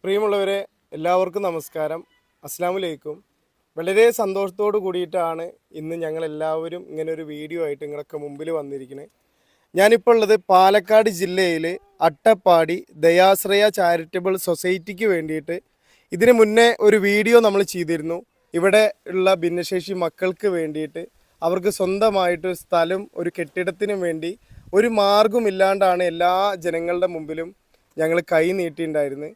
പ്രിയമുള്ളവരെ എല്ലാവർക്കും നമസ്കാരം. അസ്സലാമു വളരെ സന്തോഷത്തോട് കൂടിയിട്ടാണ് ഇന്ന് ഞങ്ങളെല്ലാവരും ഇങ്ങനെ ഒരു വീഡിയോ ആയിട്ട് നിങ്ങളൊക്കെ മുമ്പിൽ വന്നിരിക്കുന്നത്. ഞാനിപ്പോൾ ഉള്ളത് പാലക്കാട് ജില്ലയിൽ അട്ടപ്പാടി ദയാശ്രയ ചാരിറ്റബിൾ സൊസൈറ്റിക്ക് വേണ്ടിയിട്ട് ഇതിന് മുന്നേ ഒരു വീഡിയോ നമ്മൾ ചെയ്തിരുന്നു. ഇവിടെ ഉള്ള ഭിന്നശേഷി മക്കൾക്ക് വേണ്ടിയിട്ട് അവർക്ക് സ്വന്തമായിട്ട് സ്ഥലം ഒരു കെട്ടിടത്തിനും വേണ്ടി ഒരു മാർഗമില്ലാണ്ടാണ് എല്ലാ ജനങ്ങളുടെ മുമ്പിലും ഞങ്ങൾ കൈ നീട്ടിയിട്ടുണ്ടായിരുന്നത്.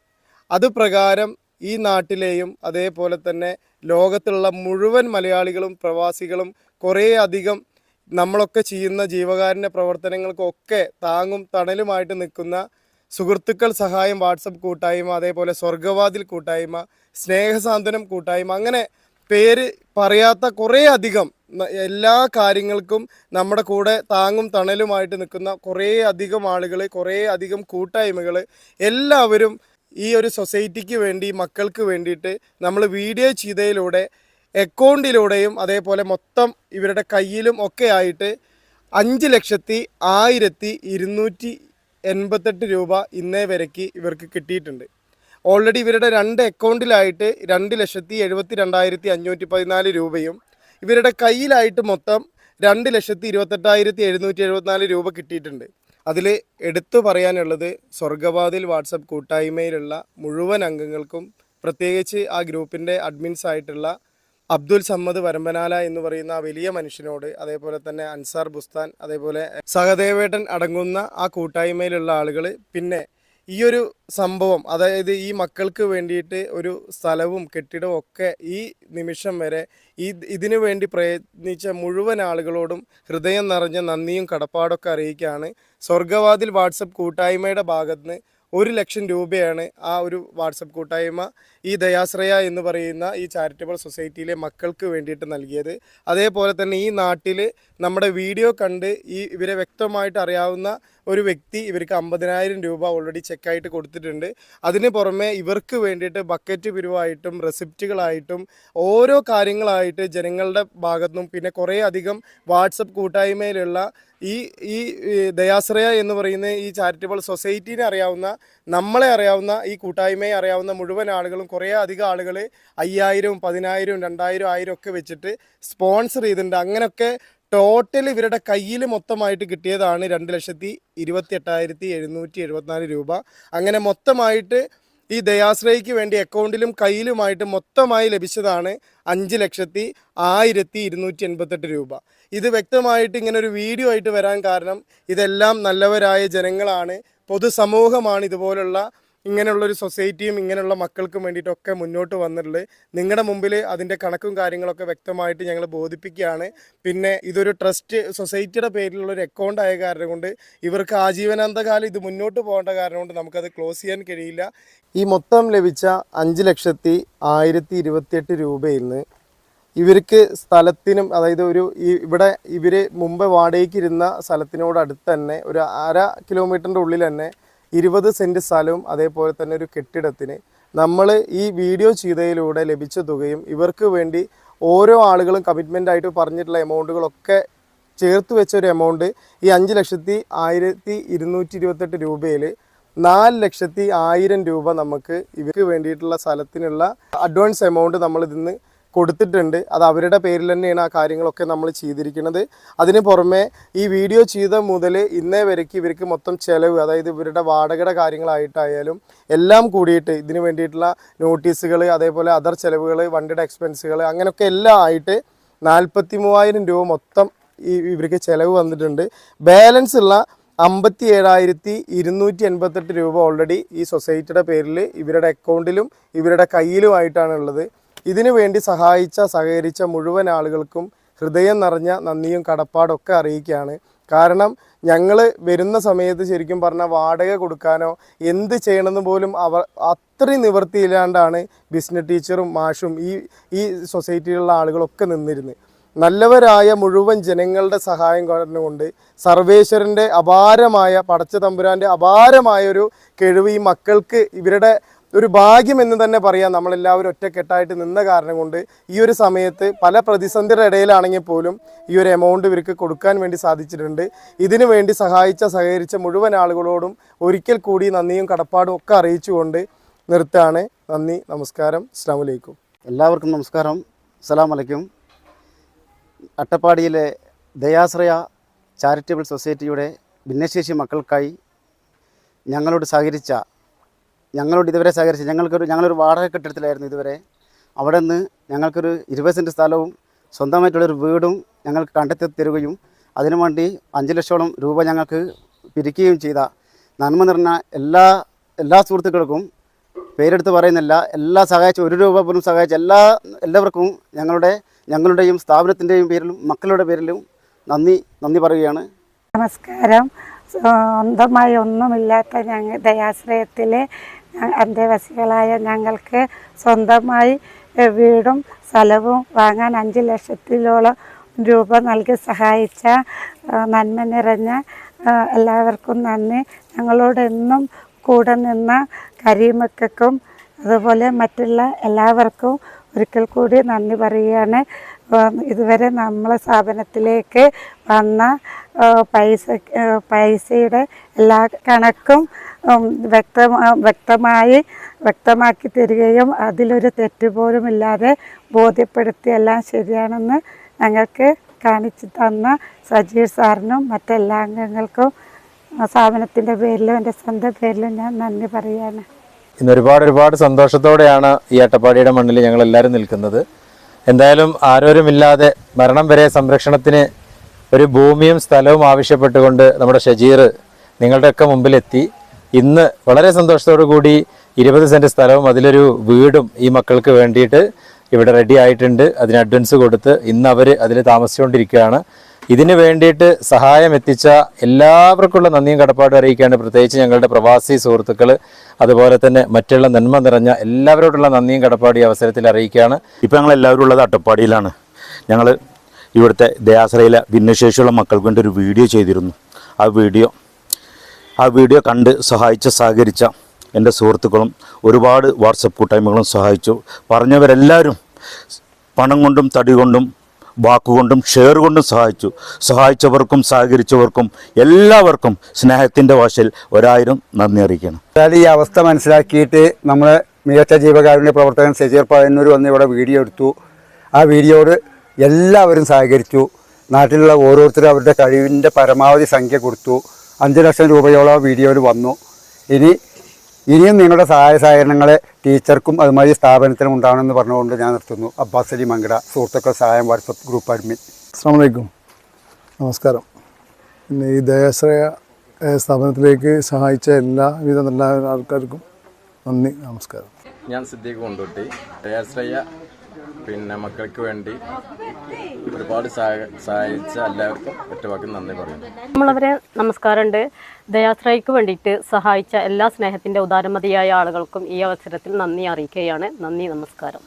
അതുപ്രകാരം ഈ നാട്ടിലെയും അതേപോലെ തന്നെ ലോകത്തുള്ള മുഴുവൻ മലയാളികളും പ്രവാസികളും കുറേ അധികം നമ്മളൊക്കെ ചെയ്യുന്ന ജീവകാരുണ്യ പ്രവർത്തനങ്ങൾക്കൊക്കെ താങ്ങും തണലുമായിട്ട് നിൽക്കുന്ന സുഹൃത്തുക്കൾ സഹായം വാട്സപ്പ് കൂട്ടായ്മ, അതേപോലെ സ്വർഗവാതിൽ കൂട്ടായ്മ, സ്നേഹസാന്ത്വനം കൂട്ടായ്മ, അങ്ങനെ പേര് പറയാത്ത കുറേ അധികം എല്ലാ കാര്യങ്ങൾക്കും നമ്മുടെ കൂടെ താങ്ങും തണലുമായിട്ട് നിൽക്കുന്ന കുറേ അധികം ആളുകൾ, കുറേ അധികം കൂട്ടായ്മകൾ എല്ലാവരും ഈ ഒരു സൊസൈറ്റിക്ക് വേണ്ടി മക്കൾക്ക് വേണ്ടിയിട്ട് നമ്മൾ വീഡിയോ ചെയ്തതിലൂടെ അക്കൗണ്ടിലൂടെയും അതേപോലെ മൊത്തം ഇവരുടെ കയ്യിലും ഒക്കെ ആയിട്ട് 5,01,288 രൂപ ഇന്നേ വരയ്ക്ക് ഇവർക്ക് കിട്ടിയിട്ടുണ്ട്. ഓൾറെഡി ഇവരുടെ 2 അക്കൗണ്ടിലായിട്ട് 2,72,514 രൂപയും ഇവരുടെ കയ്യിലായിട്ട് മൊത്തം 2,28,774 രൂപ കിട്ടിയിട്ടുണ്ട്. അതിൽ എടുത്തു പറയാനുള്ളത് സ്വർഗവാതിൽ വാട്സപ്പ് കൂട്ടായ്മയിലുള്ള മുഴുവൻ അംഗങ്ങൾക്കും, പ്രത്യേകിച്ച് ആ ഗ്രൂപ്പിൻ്റെ അഡ്മിൻസ് ആയിട്ടുള്ള അബ്ദുൽ സമ്മദ് വരമ്പനാല എന്ന് പറയുന്ന ആ വലിയ മനുഷ്യനോട്, അതേപോലെ തന്നെ അൻസാർ ബുസ്താൻ, അതേപോലെ സഹദേവേട്ടൻ അടങ്ങുന്ന ആ കൂട്ടായ്മയിലുള്ള ആളുകൾ, പിന്നെ ഈ ഒരു സംഭവം, അതായത് ഈ മക്കൾക്ക് വേണ്ടിയിട്ട് ഒരു സ്ഥലവും കെട്ടിടവും ഒക്കെ ഈ നിമിഷം വരെ ഇതിനു വേണ്ടി പ്രയത്നിച്ച മുഴുവൻ ആളുകളോടും ഹൃദയം നിറഞ്ഞ നന്ദിയും കടപ്പാടൊക്കെ അറിയിക്കുകയാണ്. സ്വർഗവാതിൽ വാട്സപ്പ് കൂട്ടായ്മയുടെ ഭാഗത്തുനിന്ന് 1,00,000 രൂപയാണ് ആ ഒരു വാട്സപ്പ് കൂട്ടായ്മ ഈ ദയാശ്രയ എന്ന് പറയുന്ന ഈ ചാരിറ്റബിൾ സൊസൈറ്റിയിലെ മക്കൾക്ക് വേണ്ടിയിട്ട് നൽകിയത്. അതേപോലെ തന്നെ ഈ നാട്ടിൽ നമ്മുടെ വീഡിയോ കണ്ട് ഇവരെ വ്യക്തമായിട്ട് അറിയാവുന്ന ഒരു വ്യക്തി ഇവർക്ക് 50,000 രൂപ ഓൾറെഡി ചെക്കായിട്ട് കൊടുത്തിട്ടുണ്ട്. അതിന് പുറമെ ഇവർക്ക് വേണ്ടിയിട്ട് ബക്കറ്റ് പിരിവായിട്ടും റെസിപ്റ്റുകളായിട്ടും ഓരോ കാര്യങ്ങളായിട്ട് ജനങ്ങളുടെ ഭാഗത്തുനിന്നും, പിന്നെ കുറേ അധികം വാട്സപ്പ് കൂട്ടായ്മയിലുള്ള ഈ ദയാശ്രയ എന്ന് പറയുന്ന ഈ ചാരിറ്റബിൾ സൊസൈറ്റീനെ അറിയാവുന്ന, നമ്മളെ അറിയാവുന്ന, ഈ കൂട്ടായ്മയെ അറിയാവുന്ന മുഴുവൻ ആളുകളും കുറേ അധികം ആളുകൾ 5,000, 10,000, 2,000, 1,000 ഒക്കെ വെച്ചിട്ട് സ്പോൺസർ ചെയ്തിട്ടുണ്ട്. അങ്ങനെയൊക്കെ ടോട്ടൽ ഇവരുടെ കയ്യിൽ മൊത്തമായിട്ട് കിട്ടിയതാണ് 2,28,774 രൂപ. അങ്ങനെ മൊത്തമായിട്ട് ഈ ദയാശ്രയ്ക്ക് വേണ്ടി അക്കൗണ്ടിലും കയ്യിലുമായിട്ട് മൊത്തമായി ലഭിച്ചതാണ് 5,01,288 രൂപ. ഇത് വ്യക്തമായിട്ട് ഇങ്ങനെ ഒരു വീഡിയോ ആയിട്ട് വരാൻ കാരണം ഇതെല്ലാം നല്ലവരായ ജനങ്ങളാണ്, പൊതുസമൂഹമാണ് ഇതുപോലുള്ള ഇങ്ങനെയുള്ളൊരു സൊസൈറ്റിയും ഇങ്ങനെയുള്ള മക്കൾക്കും വേണ്ടിയിട്ടൊക്കെ മുന്നോട്ട് വന്നിട്ടുള്ളത്. നിങ്ങളുടെ മുമ്പിൽ അതിൻ്റെ കണക്കും കാര്യങ്ങളൊക്കെ വ്യക്തമായിട്ട് ഞങ്ങൾ ബോധിപ്പിക്കുകയാണ്. പിന്നെ ഇതൊരു ട്രസ്റ്റ് സൊസൈറ്റിയുടെ പേരിലുള്ളൊരു അക്കൗണ്ട് ആയ കാരണം കൊണ്ട് ഇവർക്ക് ആജീവനാന്തകാലം ഇത് മുന്നോട്ട് പോകേണ്ട കാരണം കൊണ്ട് നമുക്കത് ക്ലോസ് ചെയ്യാൻ കഴിയില്ല. ഈ മൊത്തം ലഭിച്ച 5,01,028 രൂപയിൽ നിന്ന് ഇവർക്ക് സ്ഥലത്തിനും, അതായത് ഇവിടെ ഇവർ മുമ്പ് വാടകയ്ക്ക് ഇരുന്ന സ്ഥലത്തിനോടടുത്ത് തന്നെ ഒരു 1/2 കിലോമീറ്ററിൻ്റെ ഉള്ളിൽ തന്നെ 20 സെൻറ്റ് സ്ഥലവും അതേപോലെ തന്നെ ഒരു കെട്ടിടത്തിന് നമ്മൾ ഈ വീഡിയോ ചെയ്തതിലൂടെ ലഭിച്ച തുകയും ഇവർക്ക് വേണ്ടി ഓരോ ആളുകളും കമ്മിറ്റ്മെൻ്റ് ആയിട്ട് പറഞ്ഞിട്ടുള്ള എമൗണ്ടുകളൊക്കെ ചേർത്ത് വെച്ചൊരു എമൗണ്ട് ഈ 5,01,228 രൂപയിൽ 4,01,000 രൂപ നമുക്ക് ഇവർക്ക് വേണ്ടിയിട്ടുള്ള സ്ഥലത്തിനുള്ള അഡ്വാൻസ് എമൗണ്ട് നമ്മൾ ഇതിന്ന് കൊടുത്തിട്ടുണ്ട്. അത് അവരുടെ പേരിൽ തന്നെയാണ് ആ കാര്യങ്ങളൊക്കെ നമ്മൾ ചെയ്തിരിക്കുന്നത്. അതിന് പുറമെ ഈ വീഡിയോ ചെയ്ത മുതൽ ഇന്നേ വരയ്ക്ക് ഇവർക്ക് മൊത്തം ചിലവ്, അതായത് ഇവരുടെ വാടകയുടെ കാര്യങ്ങളായിട്ടായാലും എല്ലാം കൂടിയിട്ട് ഇതിന് വേണ്ടിയിട്ടുള്ള നോട്ടീസുകൾ, അതേപോലെ അതർ ചിലവുകൾ, വണ്ടിയുടെ എക്സ്പെൻസുകൾ, അങ്ങനെയൊക്കെ എല്ലാം ആയിട്ട് 43,000 രൂപ മൊത്തം ഇവർക്ക് ചിലവ് വന്നിട്ടുണ്ട്. ബാലൻസ് ഉള്ള 57,288 രൂപ ഓൾറെഡി ഈ സൊസൈറ്റിയുടെ പേരിൽ ഇവരുടെ അക്കൗണ്ടിലും ഇവരുടെ കയ്യിലുമായിട്ടാണ് ഉള്ളത്. ഇതിനു വേണ്ടി സഹകരിച്ച മുഴുവൻ ആളുകൾക്കും ഹൃദയം നിറഞ്ഞ നന്ദിയും കടപ്പാടൊക്കെ അറിയിക്കുകയാണ്. കാരണം ഞങ്ങൾ വരുന്ന സമയത്ത് ശരിക്കും പറഞ്ഞാൽ വാടക കൊടുക്കാനോ എന്ത് ചെയ്യണമെന്ന് പോലും അത്രയും നിവൃത്തിയില്ലാണ്ടാണ് ബിസിനസ് ടീച്ചറും മാഷും ഈ സൊസൈറ്റിയിലുള്ള ആളുകളൊക്കെ നിന്നിരുന്നത്. നല്ലവരായ മുഴുവൻ ജനങ്ങളുടെ സഹായം കൊണ്ട് സർവേശ്വരൻ്റെ അപാരമായ, പടച്ച തമ്പുരാൻ്റെ അപാരമായൊരു കഴിവ് ഈ മക്കൾക്ക് ഇവരുടെ ഒരു ഭാഗ്യം എന്ന് തന്നെ പറയാം. നമ്മളെല്ലാവരും ഒറ്റക്കെട്ടായിട്ട് നിന്ന കാരണം കൊണ്ട് ഈ ഒരു സമയത്ത് പല പ്രതിസന്ധിയുടെ ഇടയിലാണെങ്കിൽ പോലും ഈ ഒരു എമൗണ്ട് ഇവർക്ക് കൊടുക്കാൻ വേണ്ടി സാധിച്ചിട്ടുണ്ട്. ഇതിനു വേണ്ടി സഹകരിച്ച മുഴുവൻ ആളുകളോടും ഒരിക്കൽ കൂടി നന്ദിയും കടപ്പാടും ഒക്കെ അറിയിച്ചുകൊണ്ട് നിർത്തുകയാണ്. നന്ദി, നമസ്കാരം, അസ്സലാമു അലൈക്കും. എല്ലാവർക്കും നമസ്കാരം, അസ്സലാമു അലൈക്കും. അട്ടപ്പാടിയിലെ ദയാശ്രയ ചാരിറ്റബിൾ സൊസൈറ്റിയുടെ ഭിന്നശേഷി മക്കൾക്കായി ഞങ്ങളോട് ഇതുവരെ സഹകരിച്ച ഞങ്ങളൊരു വാടക കെട്ടിടത്തിലായിരുന്നു ഇതുവരെ. അവിടെ നിന്ന് ഞങ്ങൾക്കൊരു 20 സെൻറ്റ് സ്ഥലവും സ്വന്തമായിട്ടുള്ളൊരു വീടും ഞങ്ങൾക്ക് കണ്ടെത്തി തരികയും അതിനു വേണ്ടി 5 ലക്ഷത്തോളം രൂപ ഞങ്ങൾക്ക് പിരിക്കുകയും ചെയ്ത നന്മ നിറഞ്ഞ എല്ലാ സുഹൃത്തുക്കൾക്കും പേരെടുത്ത് പറയുന്നില്ല, സഹായിച്ച 1 രൂപ പോലും സഹായിച്ച എല്ലാവർക്കും ഞങ്ങളുടെയും സ്ഥാപനത്തിൻ്റെയും പേരിലും മക്കളുടെ പേരിലും നന്ദി പറയുകയാണ്. നമസ്കാരം. സ്വന്തമായി ഒന്നുമില്ലാത്ത ദയാശ്രയത്തിലെ അന്തേവാസികളായ ഞങ്ങൾക്ക് സ്വന്തമായി വീടും സ്ഥലവും വാങ്ങാൻ 5 ലക്ഷത്തിലോളം രൂപ നൽകി സഹായിച്ച നന്മ നിറഞ്ഞ എല്ലാവർക്കും നന്ദി. ഞങ്ങളോടെന്നും കൂടെ നിന്ന കരീമക്കും അതുപോലെ മറ്റുള്ള എല്ലാവർക്കും ഒരിക്കൽ കൂടി നന്ദി പറയുകയാണ്. ഇതുവരെ നമ്മളെ സ്ഥാപനത്തിലേക്ക് വന്ന പൈസയുടെ എല്ലാ കണക്കും വ്യക്തമാക്കി തരികയും അതിലൊരു തെറ്റുപോലുമില്ലാതെ ബോധ്യപ്പെടുത്തി എല്ലാം ശരിയാണെന്ന് ഞങ്ങൾക്ക് കാണിച്ചു തന്ന സജീർ സാറിനും മറ്റെല്ലാ അംഗങ്ങൾക്കും സ്ഥാപനത്തിൻ്റെ പേരിലും എൻ്റെ സ്വന്തം പേരിലും ഞാൻ നന്ദി പറയുകയാണ്. ഇന്ന് ഒരുപാട് സന്തോഷത്തോടെയാണ് ഈ അട്ടപ്പാടിയുടെ മണ്ണിൽ ഞങ്ങളെല്ലാവരും നിൽക്കുന്നത്. എന്തായാലും ആരോരുമില്ലാതെ മരണം വരെ സംരക്ഷണത്തിന് ഒരു ഭൂമിയും സ്ഥലവും ആവശ്യപ്പെട്ടുകൊണ്ട് നമ്മുടെ ഷജീർ നിങ്ങളുടെയൊക്കെ മുമ്പിലെത്തി. ഇന്ന് വളരെ സന്തോഷത്തോടു കൂടി 20 സെൻറ്റ് സ്ഥലവും അതിലൊരു വീടും ഈ മക്കൾക്ക് വേണ്ടിയിട്ട് ഇവിടെ റെഡി ആയിട്ടുണ്ട്. അതിന് അഡ്വാൻസ് കൊടുത്ത് ഇന്ന് അവർ അതിൽ താമസിച്ചുകൊണ്ടിരിക്കുകയാണ്. ഇതിന് വേണ്ടിയിട്ട് സഹായം എത്തിച്ച എല്ലാവർക്കുള്ള നന്ദിയും കടപ്പാടും അറിയിക്കുകയാണ്. പ്രത്യേകിച്ച് ഞങ്ങളുടെ പ്രവാസി സുഹൃത്തുക്കൾ, അതുപോലെ തന്നെ മറ്റുള്ള നന്മ നിറഞ്ഞ എല്ലാവരോടുള്ള നന്ദിയും കടപ്പാടും ഈ അവസരത്തിൽ അറിയിക്കുകയാണ്. ഇപ്പോൾ ഞങ്ങൾ എല്ലാവരും ഉള്ളത് അട്ടപ്പാടിയിലാണ്. ഞങ്ങൾ ഇവിടുത്തെ ദയാശ്രയിലെ ഭിന്നശേഷിയുള്ള മക്കൾക്ക് വേണ്ടി ഒരു വീഡിയോ ചെയ്തിരുന്നു. ആ വീഡിയോ കണ്ട് സഹകരിച്ച എൻ്റെ സുഹൃത്തുക്കളും ഒരുപാട് വാട്സപ്പ് കൂട്ടായ്മകളും സഹായിച്ചു. പറഞ്ഞവരെല്ലാവരും പണം കൊണ്ടും തടി കൊണ്ടും വാക്കുകൊണ്ടും ഷെയർ കൊണ്ടും സഹായിച്ചവർക്കും സഹകരിച്ചവർക്കും എല്ലാവർക്കും സ്നേഹത്തിൻ്റെ ഭാഷയിൽ 1000 നന്ദി അറിയിക്കണം. അതായത് ഈ അവസ്ഥ മനസ്സിലാക്കിയിട്ട് നമ്മളെ മികച്ച ജീവകാരുണ്യ പ്രവർത്തകൻ സജീർ പയ്യന്നൂർ വന്ന് ഇവിടെ വീഡിയോ എടുത്തു. ആ വീഡിയോയോട് എല്ലാവരും സഹകരിച്ചു. നാട്ടിലുള്ള ഓരോരുത്തരും അവരുടെ കഴിവിൻ്റെ പരമാവധി സംഖ്യ കൊടുത്തു. 5 ലക്ഷം രൂപയോളം വീഡിയോയിൽ വന്നു. ഇനിയും നിങ്ങളുടെ സഹായ സഹകരണങ്ങളെ ടീച്ചർക്കും അതുമാതിരി സ്ഥാപനത്തിനും ഉണ്ടാവണമെന്ന് പറഞ്ഞുകൊണ്ട് ഞാൻ നിർത്തുന്നു. അബ്ബാസ് അലി മങ്കട, സുഹൃത്തുക്കൾ സഹായം വാട്സപ്പ് ഗ്രൂപ്പ് അഡ്മിൻ. അസ്സലാമു അലൈക്കും, നമസ്കാരം. പിന്നെ ഈ ദയാശ്രയ സ്ഥാപനത്തിലേക്ക് സഹായിച്ച എല്ലാവിധ നല്ല ആൾക്കാർക്കും നന്ദി, നമസ്കാരം. ഞാൻ സിദ്ദീഖ് കൊണ്ടോട്ടി. ദയാശ്രയ മക്കൾക്ക് വേണ്ടി ഒരുപാട് സഹായിച്ച എല്ലാവർക്കും ഒറ്റവാക്കും നന്ദി പറയുന്നു. നമ്മളവരെ നമസ്കാരമുണ്ട്. ദയാശ്രയക്ക് വേണ്ടിയിട്ട് സഹായിച്ച എല്ലാ സ്നേഹത്തിൻ്റെ ഉദാരമതിയായ ആളുകൾക്കും ഈ അവസരത്തിൽ നന്ദി അറിയിക്കുകയാണ്. നന്ദി, നമസ്കാരം.